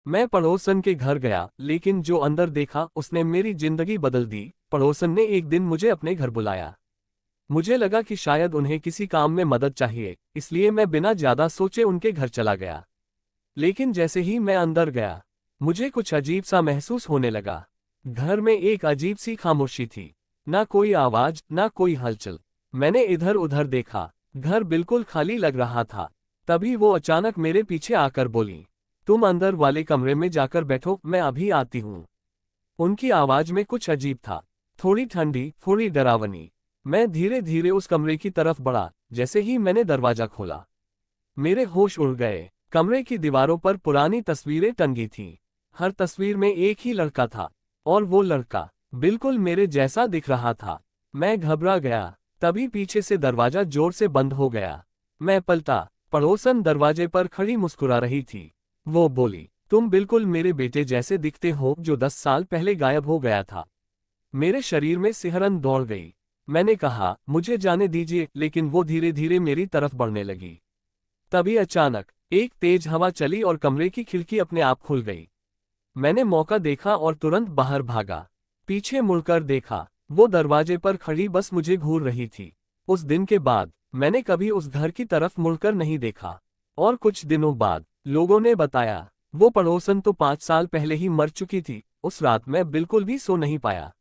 मैं पड़ोसन के घर गया, लेकिन जो अंदर देखा उसने मेरी जिंदगी बदल दी। पड़ोसन ने एक दिन मुझे अपने घर बुलाया। मुझे लगा कि शायद उन्हें किसी काम में मदद चाहिए, इसलिए मैं बिना ज्यादा सोचे उनके घर चला गया। लेकिन जैसे ही मैं अंदर गया, मुझे कुछ अजीब सा महसूस होने लगा। घर में एक अजीब सी खामोशी थी। ना कोई आवाज, ना कोई हलचल। मैंने इधर उधर देखा, घर बिल्कुल खाली लग रहा था। तभी वो अचानक मेरे पीछे आकर बोली, तुम अंदर वाले कमरे में जाकर बैठो, मैं अभी आती हूँ। उनकी आवाज में कुछ अजीब था, थोड़ी ठंडी, थोड़ी डरावनी। मैं धीरे धीरे उस कमरे की तरफ बढ़ा। जैसे ही मैंने दरवाजा खोला, मेरे होश उड़ गए। कमरे की दीवारों पर पुरानी तस्वीरें टंगी थीं। हर तस्वीर में एक ही लड़का था, और वो लड़का बिल्कुल मेरे जैसा दिख रहा था। मैं घबरा गया। तभी पीछे से दरवाजा जोर से बंद हो गया। मैं पलटा। पड़ोसन दरवाजे पर खड़ी मुस्कुरा रही थी। वो बोली, तुम बिल्कुल मेरे बेटे जैसे दिखते हो, जो 10 साल पहले गायब हो गया था। मेरे शरीर में सिहरन दौड़ गई। मैंने कहा, मुझे जाने दीजिए, लेकिन वो धीरे धीरे मेरी तरफ बढ़ने लगी। तभी अचानक एक तेज हवा चली और कमरे की खिड़की अपने आप खुल गई। मैंने मौका देखा और तुरंत बाहर भागा। पीछे मुड़कर देखा, वो दरवाजे पर खड़ी बस मुझे घूर रही थी। उस दिन के बाद मैंने कभी उस घर की तरफ मुड़कर नहीं देखा। और कुछ दिनों बाद लोगों ने बताया, वो पड़ोसन तो 5 साल पहले ही मर चुकी थी। उस रात मैं बिल्कुल भी सो नहीं पाया।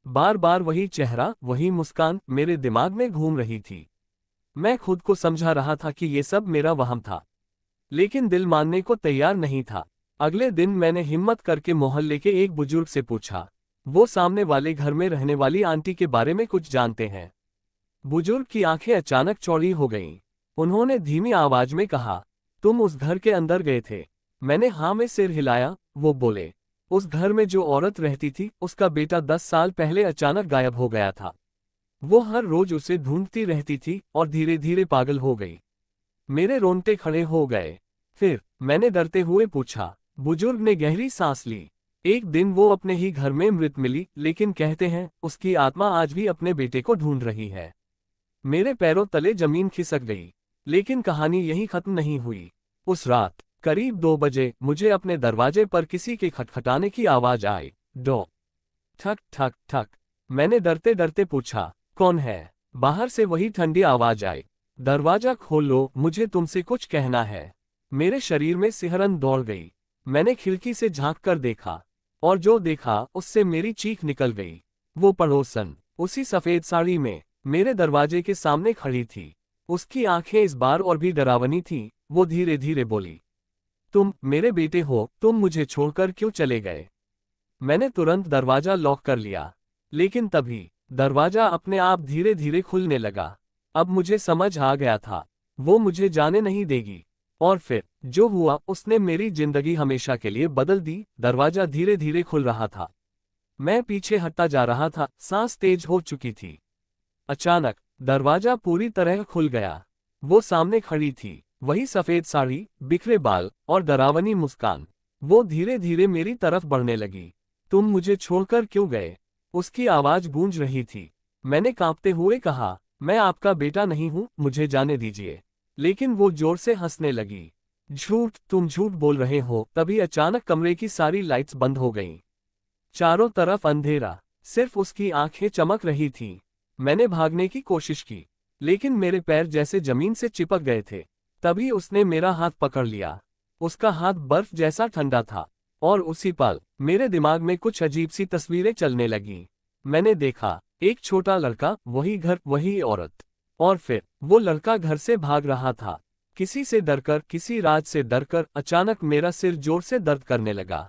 बार बार वही चेहरा, वही मुस्कान मेरे दिमाग में घूम रही थी। मैं खुद को समझा रहा था कि ये सब मेरा वहम था, लेकिन दिल मानने को तैयार नहीं था। अगले दिन मैंने हिम्मत करके मोहल्ले के एक बुजुर्ग से पूछा, वो सामने वाले घर में रहने वाली आंटी के बारे में कुछ जानते हैं। बुजुर्ग की आंखें अचानक चौड़ी हो गईं। उन्होंने धीमी आवाज में कहा, तुम उस घर के अंदर गए थे? मैंने हाँ में सिर हिलाया। वो बोले, उस घर में जो औरत रहती थी, उसका बेटा 10 साल पहले अचानक गायब हो गया था। वो हर रोज उसे ढूंढती रहती थी और धीरे धीरे पागल हो गई। मेरे रोंगटे खड़े हो गए। फिर मैंने डरते हुए पूछा। बुजुर्ग ने गहरी सांस ली। एक दिन वो अपने ही घर में मृत मिली, लेकिन कहते हैं उसकी आत्मा आज भी अपने बेटे को ढूंढ रही है। मेरे पैरों तले जमीन खिसक गई। लेकिन कहानी यहीं खत्म नहीं हुई। उस रात करीब 2 बजे मुझे अपने दरवाजे पर किसी के खटखटाने की आवाज आई। डो ठक ठक ठक। मैंने डरते डरते पूछा, कौन है? बाहर से वही ठंडी आवाज आई, दरवाजा खोलो, मुझे तुमसे कुछ कहना है। मेरे शरीर में सिहरन दौड़ गई। मैंने खिड़की से झांक कर देखा, और जो देखा उससे मेरी चीख निकल गई। वो पड़ोसन उसी सफेद साड़ी में मेरे दरवाजे के सामने खड़ी थी। उसकी आंखें इस बार और भी डरावनी थीं। वो धीरे धीरे बोली, तुम मेरे बेटे हो, तुम मुझे छोड़कर क्यों चले गए? मैंने तुरंत दरवाजा लॉक कर लिया, लेकिन तभी दरवाजा अपने आप धीरे धीरे खुलने लगा। अब मुझे समझ आ गया था, वो मुझे जाने नहीं देगी। और फिर जो हुआ उसने मेरी जिंदगी हमेशा के लिए बदल दी। दरवाजा धीरे धीरे खुल रहा था। मैं पीछे हटता जा रहा था, सांस तेज हो चुकी थी। अचानक दरवाजा पूरी तरह खुल गया। वो सामने खड़ी थी, वही सफेद साड़ी, बिखरे बाल और डरावनी मुस्कान। वो धीरे धीरे मेरी तरफ बढ़ने लगी। तुम मुझे छोड़कर क्यों गए? उसकी आवाज गूंज रही थी। मैंने कांपते हुए कहा, मैं आपका बेटा नहीं हूं, मुझे जाने दीजिए। लेकिन वो जोर से हंसने लगी। झूठ, तुम झूठ बोल रहे हो। तभी अचानक कमरे की सारी लाइट्स बंद हो गईं। चारों तरफ अंधेरा, सिर्फ उसकी आंखें चमक रही थीं। मैंने भागने की कोशिश की, लेकिन मेरे पैर जैसे जमीन से चिपक गए थे। तभी उसने मेरा हाथ पकड़ लिया। उसका हाथ बर्फ जैसा ठंडा था, और उसी पल मेरे दिमाग में कुछ अजीब सी तस्वीरें चलने लगीं। मैंने देखा, एक छोटा लड़का, वही घर, वही औरत। और फिर वो लड़का घर से भाग रहा था, किसी से डरकर, किसी राज से डरकर। अचानक मेरा सिर जोर से दर्द करने लगा,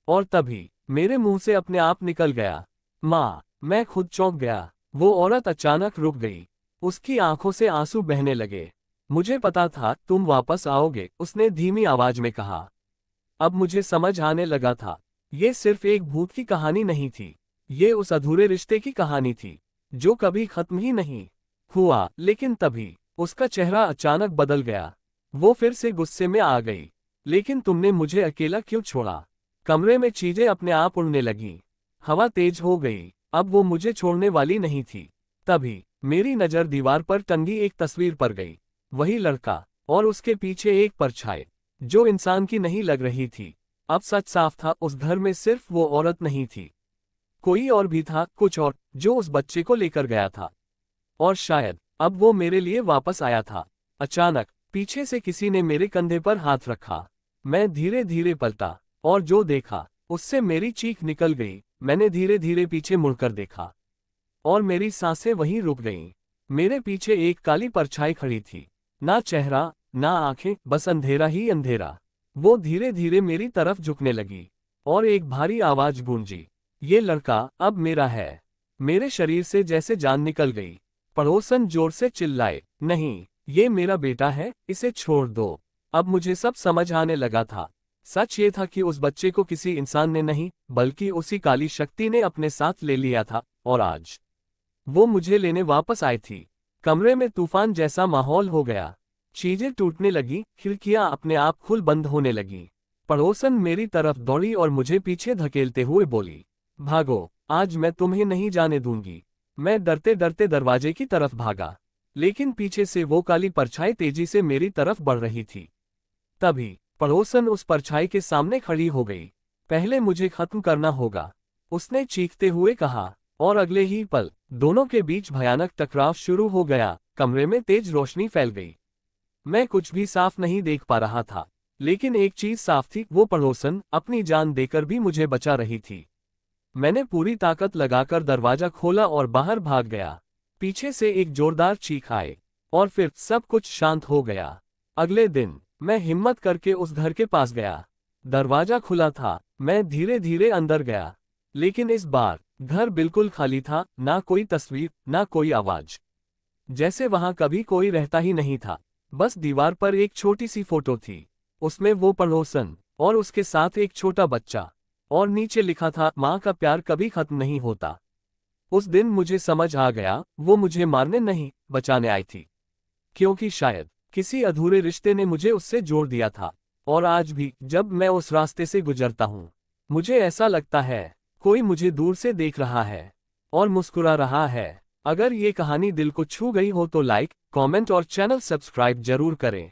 और तभी मेरे मुंह से अपने आप निकल गया, माँ। मैं खुद चौंक गया। वो औरत अचानक रुक गई। उसकी आंखों से आंसू बहने लगे। मुझे पता था तुम वापस आओगे, उसने धीमी आवाज में कहा। अब मुझे समझ आने लगा था, ये सिर्फ एक भूत की कहानी नहीं थी। ये उस अधूरे रिश्ते की कहानी थी, जो कभी खत्म ही नहीं हुआ। लेकिन तभी उसका चेहरा अचानक बदल गया। वो फिर से गुस्से में आ गई। लेकिन तुमने मुझे अकेला क्यों छोड़ा? कमरे में चीजें अपने आप उड़ने लगीं। हवा तेज हो गई। अब वो मुझे छोड़ने वाली नहीं थी। तभी मेरी नजर दीवार पर टंगी एक तस्वीर पर गई। वही लड़का, और उसके पीछे एक परछाई, जो इंसान की नहीं लग रही थी। अब सच साफ था, उस घर में सिर्फ वो औरत नहीं थी, कोई और भी था, कुछ और, जो उस बच्चे को लेकर गया था। और शायद अब वो मेरे लिए वापस आया था। अचानक पीछे से किसी ने मेरे कंधे पर हाथ रखा। मैं धीरे धीरे पलटा और जो देखा उससे मेरी चीख निकल गई। मैंने धीरे धीरे पीछे मुड़कर देखा और मेरी सांसें वहीं रुक गईं। मेरे पीछे एक काली परछाई खड़ी थी, ना चेहरा ना आंखें, बस अंधेरा ही अंधेरा। वो धीरे धीरे मेरी तरफ झुकने लगी और एक भारी आवाज गूंजी, ये लड़का अब मेरा है। मेरे शरीर से जैसे जान निकल गई। पड़ोसन जोर से चिल्लाए, नहीं, ये मेरा बेटा है, इसे छोड़ दो। अब मुझे सब समझ आने लगा था। सच ये था कि उस बच्चे को किसी इंसान ने नहीं, बल्कि उसी काली शक्ति ने अपने साथ ले लिया था, और आज वो मुझे लेने वापस आई थी। कमरे में तूफान जैसा माहौल हो गया। चीजें टूटने लगी, खिड़कियां अपने आप खुल बंद होने लगी। पड़ोसन मेरी तरफ दौड़ी और मुझे पीछे धकेलते हुए बोली, भागो, आज मैं तुम्हें नहीं जाने दूंगी। मैं डरते डरते दरवाजे की तरफ भागा, लेकिन पीछे से वो काली परछाई तेजी से मेरी तरफ बढ़ रही थी। तभी पड़ोसन उस परछाई के सामने खड़ी हो गई। पहले मुझे खत्म करना होगा, उसने चीखते हुए कहा, और अगले ही पल दोनों के बीच भयानक टकराव शुरू हो गया। कमरे में तेज रोशनी फैल गई। मैं कुछ भी साफ नहीं देख पा रहा था, लेकिन एक चीज साफ थी, वो पड़ोसन अपनी जान देकर भी मुझे बचा रही थी। मैंने पूरी ताकत लगाकर दरवाजा खोला और बाहर भाग गया। पीछे से एक जोरदार चीख आई और फिर सब कुछ शांत हो गया। अगले दिन मैं हिम्मत करके उस घर के पास गया। दरवाजा खुला था, मैं धीरे धीरे अंदर गया, लेकिन इस बार घर बिल्कुल खाली था, ना कोई तस्वीर, ना कोई आवाज। जैसे वहां कभी कोई रहता ही नहीं था। बस दीवार पर एक छोटी सी फोटो थी, उसमें वो पड़ोसन और उसके साथ एक छोटा बच्चा, और नीचे लिखा था, माँ का प्यार कभी खत्म नहीं होता। उस दिन मुझे समझ आ गया, वो मुझे मारने नहीं, बचाने आई थी, क्योंकि शायद किसी अधूरे रिश्ते ने मुझे उससे जोड़ दिया था। और आज भी जब मैं उस रास्ते से गुजरता हूँ, मुझे ऐसा लगता है कोई मुझे दूर से देख रहा है और मुस्कुरा रहा है। अगर ये कहानी दिल को छू गई हो तो लाइक, कमेंट और चैनल सब्सक्राइब जरूर करें।